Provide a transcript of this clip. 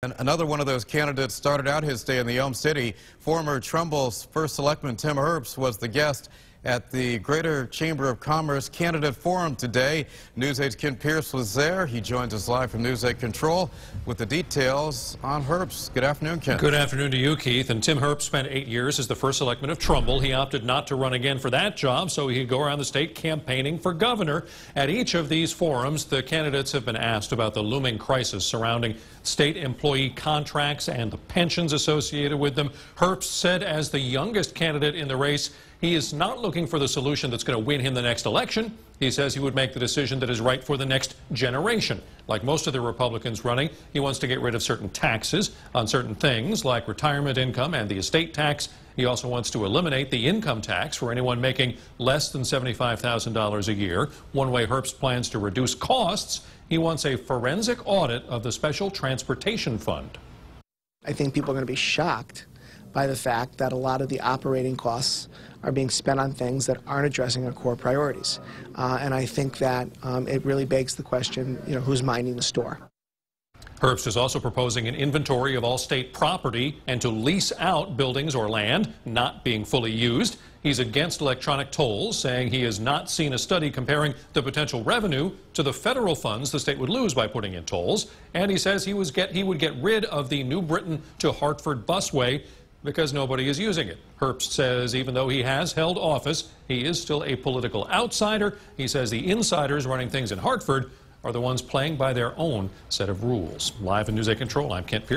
And another one of those candidates started out his day in the Elm City. Former Trumbull's first selectman Tim Herbst was the guest at the Greater Chamber of Commerce Candidate Forum today. News 8's Ken Pierce was there. He joins us live from News 8 Control with the details on Herbst. Good afternoon, Ken. Good afternoon to you, Keith. And Tim Herbst spent 8 years as the first selectman of Trumbull. He opted not to run again for that job, so he could go around the state campaigning for governor. At each of these forums, the candidates have been asked about the looming crisis surrounding state employee contracts and the pensions associated with them. Herbst said as the youngest candidate in the race, he is not looking for the solution that's going to win him the next election. He says he would make the decision that is right for the next generation. Like most of the Republicans running, he wants to get rid of certain taxes on certain things like retirement income and the estate tax. He also wants to eliminate the income tax for anyone making less than $75,000 a year. One way Herbst plans to reduce costs, he wants a forensic audit of the Special Transportation Fund. I think people are going to be shocked by the fact that a lot of the operating costs are being spent on things that aren't addressing our core priorities. And I think that it really begs the question, who's minding the store? Herbst is also proposing an inventory of all state property and to lease out buildings or land not being fully used. He's against electronic tolls, saying he has not seen a study comparing the potential revenue to the federal funds the state would lose by putting in tolls. And he says he would get rid of the New Britain to Hartford busway because nobody is using it. Herbst says even though he has held office, he is still a political outsider. He says the insiders running things in Hartford are the ones playing by their own set of rules. Live in News 8 Control, I'm Kent Pierce.